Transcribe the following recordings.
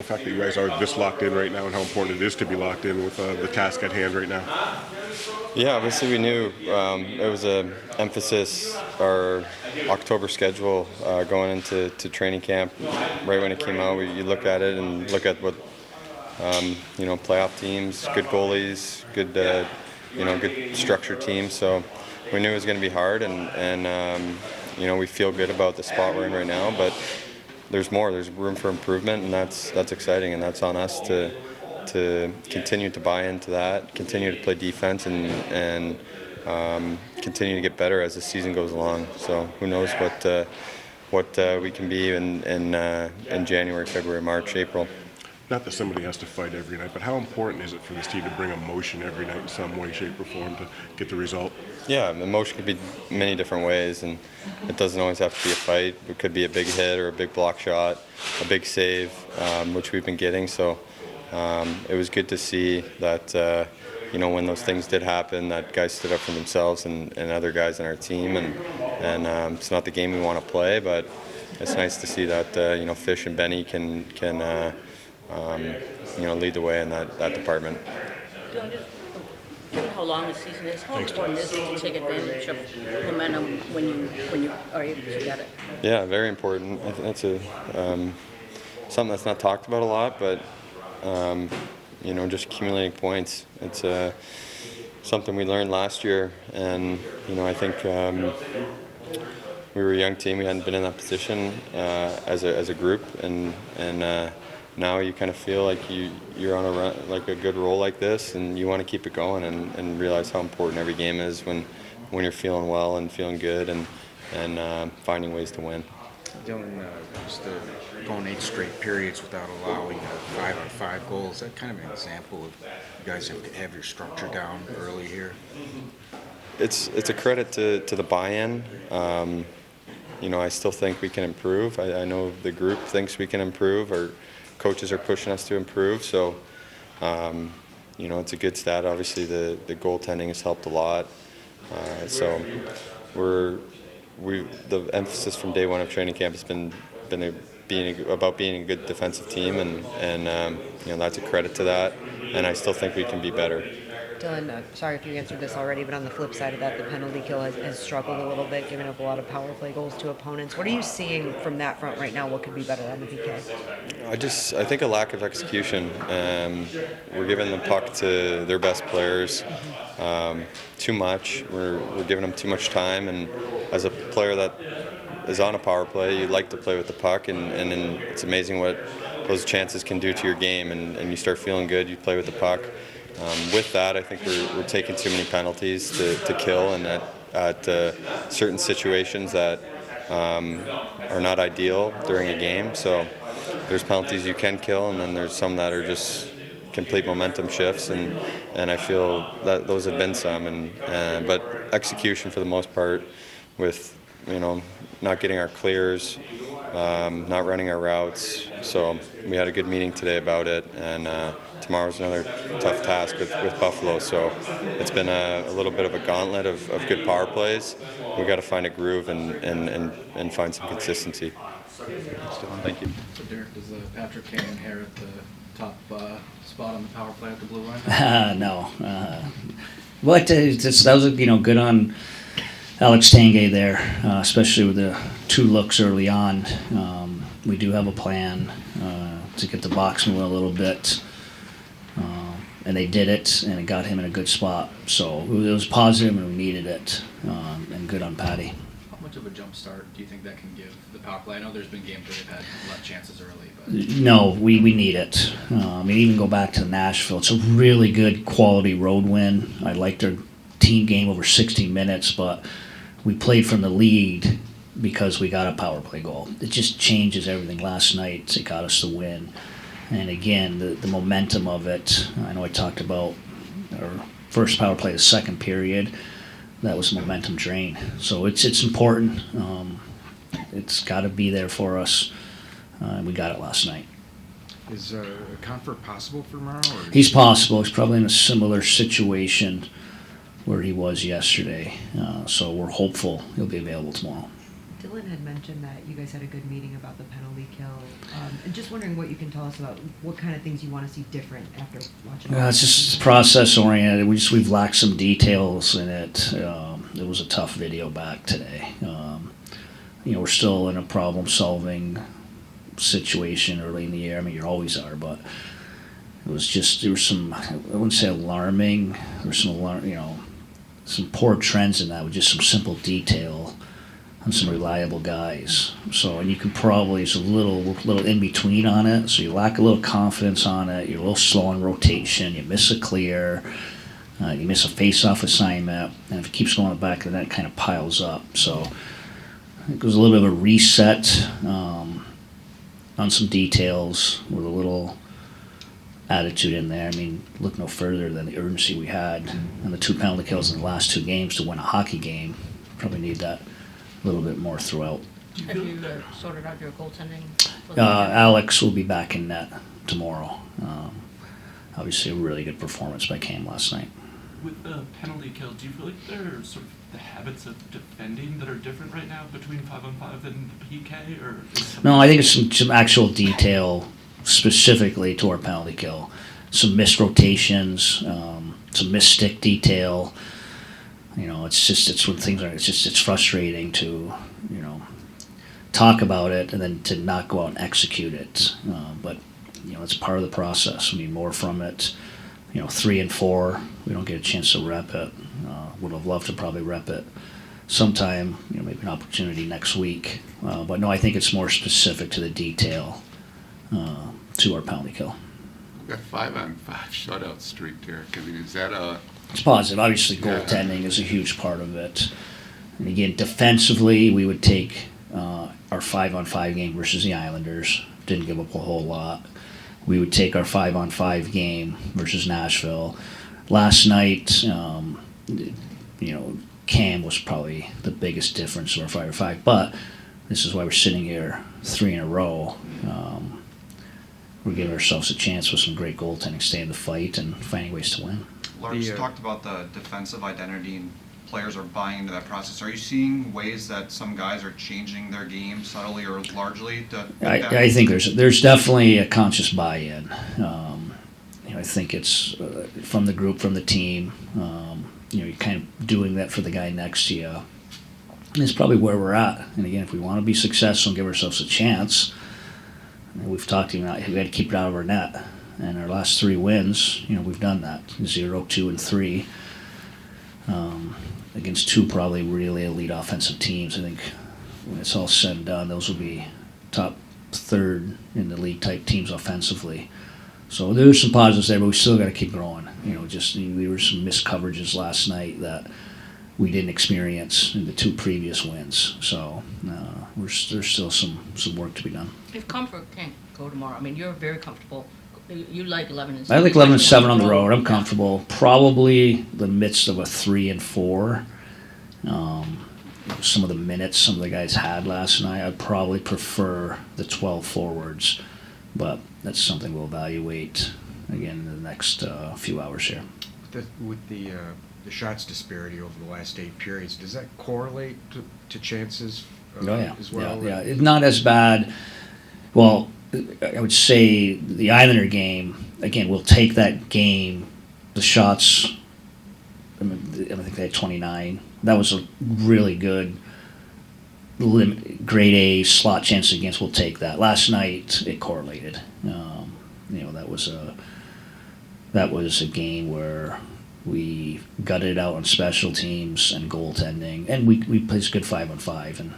The fact that you guys are this locked in right now and how important it is to be locked in with the task at hand right now. Yeah, obviously we knew it was a emphasis, our October schedule going into training camp. Right when it came out, you look at it and look at what playoff teams, good goalies, good good structured teams. So we knew it was going to be hard, and we feel good about the spot we're in right now. But there's more. There's room for improvement, and that's exciting, and that's on us to continue to buy into that, continue to play defense, and continue to get better as the season goes along. So who knows what we can be in January, February, March, April. Not that somebody has to fight every night, but how important is it for this team to bring emotion every night in some way, shape, or form to get the result? Yeah, emotion could be many different ways, and it doesn't always have to be a fight. It could be a big hit or a big block shot, a big save, which we've been getting. So it was good to see that, when those things did happen, that guys stood up for themselves and other guys on our team. And it's not the game we want to play, but it's nice to see that, Fish and Benny can lead the way in that department. Given how long the season is, how important is it to take advantage of momentum when you are able to get it? Yeah, very important. I think that's something that's not talked about a lot, but just accumulating points. It's something we learned last year, and I think we were a young team. We hadn't been in that position as a group, and now you kind of feel like you're on a run, like a good roll like this, and you want to keep it going and realize how important every game is when you're feeling well and feeling good and finding ways to win. Dylan, just going 8 straight periods without allowing 5-on-5 goals, that kind of an example of you guys have your structure down early here? It's a credit to the buy-in. I still think we can improve. I know the group thinks we can improve. Our coaches are pushing us to improve. So, it's a good stat. Obviously, the goaltending has helped a lot. So the emphasis from day one of training camp has been about being a good defensive team, and that's a credit to that. And I still think we can be better. Dylan, sorry if you answered this already, but on the flip side of that, the penalty kill has struggled a little bit, giving up a lot of power play goals to opponents. What are you seeing from that front right now? What could be better on the PK? I think a lack of execution. We're giving the puck to their best players too much. We're giving them too much time, and as a player that is on a power play, you like to play with the puck, and it's amazing what those chances can do to your game, and you start feeling good, you play with the puck. With that, I think we're taking too many penalties to kill, and at certain situations that are not ideal during a game. So there's penalties you can kill, and then there's some that are just complete momentum shifts, and I feel that those have been some. But execution for the most part, with not getting our clears, not running our routes. So we had a good meeting today about it, and tomorrow's another tough task with Buffalo. So it's been a little bit of a gauntlet of good power plays. We got to find a groove and find some consistency. Thank you. So Derek, does Patrick Kane inherit the top spot on the power play at the blue line? No. But that was good on Alex Tanguay there, especially with the 2 looks early on. We do have a plan to get the box moving a little bit. And they did it, and it got him in a good spot. So it was positive, and we needed it, and good on Patty. How much of a jump start do you think that can give the power play? I know there's been games where they've had less chances early, but No, we need it. Even go back to Nashville. It's a really good quality road win. I liked their team game over 60 minutes, but we played from the lead because we got a power play goal. It just changes everything. Last night, it got us the win. And again, the momentum of it, I know I talked about our first power play, the second period, that was a momentum drain. So it's important. It's got to be there for us. We got it last night. Is Comfort possible for tomorrow? Or? He's possible. He's probably in a similar situation where he was yesterday. So we're hopeful he'll be available tomorrow. Dylan had mentioned that you guys had a good meeting about the penalty kill. And just wondering what you can tell us about what kind of things you want to see different after watching. It's just process oriented. We've lacked some details in it. It was a tough video back today. We're still in a problem solving situation early in the year. I mean, you always are, but it was just, there was some, I wouldn't say alarming, there was some some poor trends in that with just some simple detail on some reliable guys. So, and you can probably, it's a little in between on it, so you lack a little confidence on it, you're a little slow on rotation, you miss a clear, you miss a face-off assignment, and if it keeps going back, then that kind of piles up. So, it was a little bit of a reset on some details with a little attitude in there. I mean, look no further than the urgency we had and the 2 penalty kills in the last 2 games to win a hockey game. Probably need that a little bit more throughout. Have you sorted out your goaltending? Alex will be back in net tomorrow. Obviously, a really good performance by Cam last night. With the penalty kill, do you feel like there are sort of the habits of defending that are different right now between 5-on-5 and the PK, or? No, I think it's some actual detail specifically to our penalty kill. Some missed rotations, some missed stick detail. It's when things are, it's frustrating to, talk about it and then to not go out and execute it. But, it's part of the process. We need more from it. 3 and 4, we don't get a chance to rep it. Would have loved to probably rep it sometime, maybe an opportunity next week. But no, I think it's more specific to the detail to our penalty kill. That 5-on-5 shutout streak, Derek. I mean, is that It's positive. Obviously, goaltending is a huge part of it. And again, defensively, we would take our 5-on-5 game versus the Islanders. Didn't give up a whole lot. We would take our 5-on-5 game versus Nashville. Last night, Cam was probably the biggest difference to our 5-on-5. But this is why we're sitting here 3 in a row. We're giving ourselves a chance with some great goaltending, stay in the fight, and finding ways to win. Lars talked about the defensive identity, and players are buying into that process. Are you seeing ways that some guys are changing their game subtly or largely? I think there's definitely a conscious buy-in. I think it's from the group, from the team. You're kind of doing that for the guy next to you. And it's probably where we're at. And again, if we want to be successful and give ourselves a chance, we've talked to him about we got to keep it out of our net. And our last 3 wins, we've done that. 0, 2, and 3. Against 2 probably really elite offensive teams. I think when it's all said and done, those will be top 3rd in the league type teams offensively. So there's some positives there, but we still got to keep growing. There were some missed coverages last night that we didn't experience in the 2 previous wins. So there's still some work to be done. If comfort can't go tomorrow, I mean, you're very comfortable. You like 11 and 7. I like 11 and 7 on the road. I'm comfortable. Probably the midst of a 3 and 4. Some of the minutes some of the guys had last night, I'd probably prefer the 12 forwards, but that's something we'll evaluate again in the next few hours here. With the shots disparity over the last 8 periods, does that correlate to chances as well? Yeah. It's not as bad. Well, I would say the Islander game, again, we'll take that game, the shots, I think they had 29. That was a really good grade A slot chance against. We'll take that. Last night it correlated. That was a game where we gutted it out on special teams and goaltending, and we played a good 5-on-5, and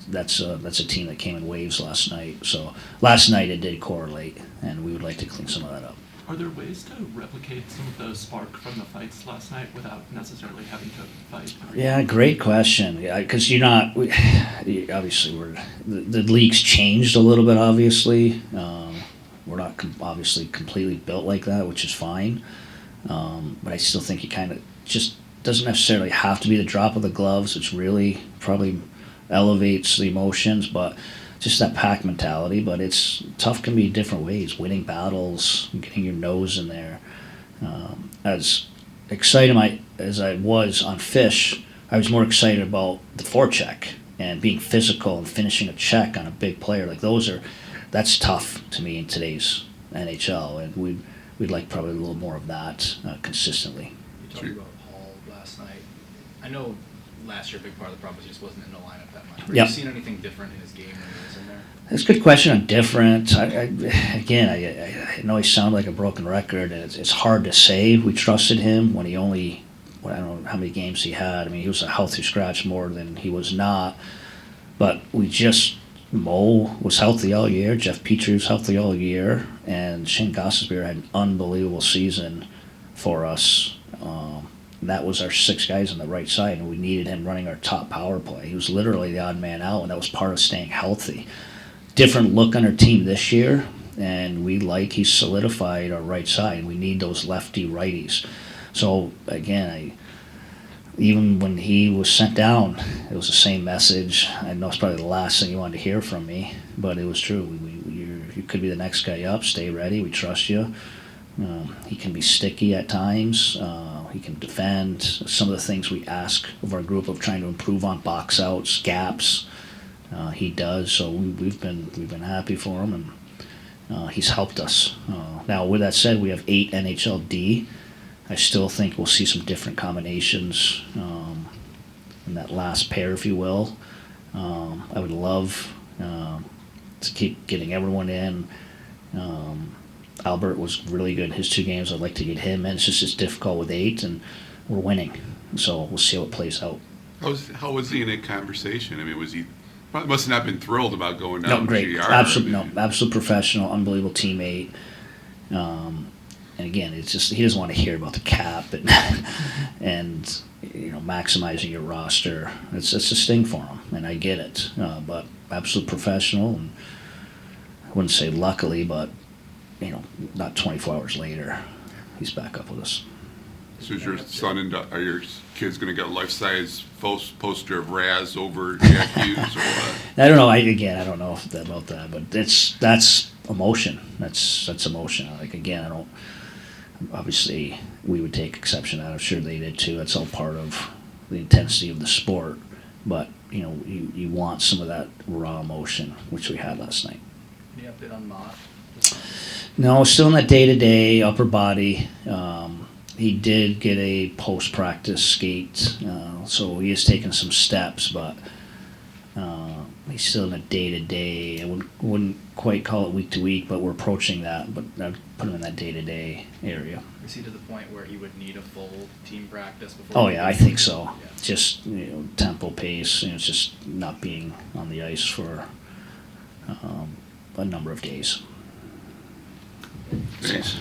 that's a team that came in waves last night. So last night it did correlate, and we would like to clean some of that up. Are there ways to replicate some of the spark from the fights last night without necessarily having to fight? Yeah, great question. Because obviously the league's changed a little bit. Obviously, we're not obviously completely built like that, which is fine. But I still think it kind of just doesn't necessarily have to be the drop of the gloves. It's really probably elevates the emotions, but just that pack mentality. But it's tough, can be different ways, winning battles, getting your nose in there. As excited as I was on Fish, I was more excited about the forecheck and being physical and finishing a check on a big player. Like that's tough to me in today's NHL, and we'd like probably a little more of that consistently. You talked about Hall last night. I know last year a big part of the problem was he just wasn't in the lineup that much. Have Yep. you seen anything different in his game when he was in there? That's a good question on different. I know he sounded like a broken record, and it's hard to say. We trusted him when he only, I don't know how many games he had. I mean, he was a healthy scratch more than he was not. But Mo was healthy all year. Jeff Petrie was healthy all year. And Shane Gossesbeer had an unbelievable season for us. That was our 6 guys on the right side, and we needed him running our top power play. He was literally the odd man out, and that was part of staying healthy. Different look on our team this year, and he solidified our right side, and we need those lefty righties. So again, even when he was sent down, it was the same message. I know it's probably the last thing you wanted to hear from me, but it was true. You could be the next guy up. Stay ready. We trust you. He can be sticky at times. He can defend. Some of the things we ask of our group of trying to improve on, box outs, gaps, he does. So we've been happy for him, and he's helped us. Now, with that said, we have 8 NHL D. I still think we'll see some different combinations in that last pair, if you will. I would love to keep getting everyone in. Albert was really good in his 2 games. I'd like to get him in. It's difficult with 8, and we're winning. So we'll see how it plays out. How was he in a conversation? I mean, probably must have not been thrilled about going down No, great. GR. Absolute professional, unbelievable teammate. And again, it's just he doesn't want to hear about the cap and maximizing your roster. It's a sting for him, and I get it. But absolute professional, and I wouldn't say luckily, but not 24 hours later, he's back up with us. So is your son and are your kids going to get a life-size poster of Raz over Jack Hughes or what? I don't know. I don't know about that, but that's emotion. That's emotion. Like again, I don't. Obviously, we would take exception to that. I'm sure they did too. That's all part of the intensity of the sport. But you want some of that raw emotion, which we had last night. Any update on Mott? No, still in that day-to-day upper body. He did get a post-practice skate, so he is taking some steps, but he's still in a day-to-day. I wouldn't quite call it week-to-week, but we're approaching that. But I'd put him in that day-to-day area. Is he to the point where he would need a full team practice before? Oh yeah, I think so. Yeah. Just tempo, pace. It's just not being on the ice for a number of days. Thanks.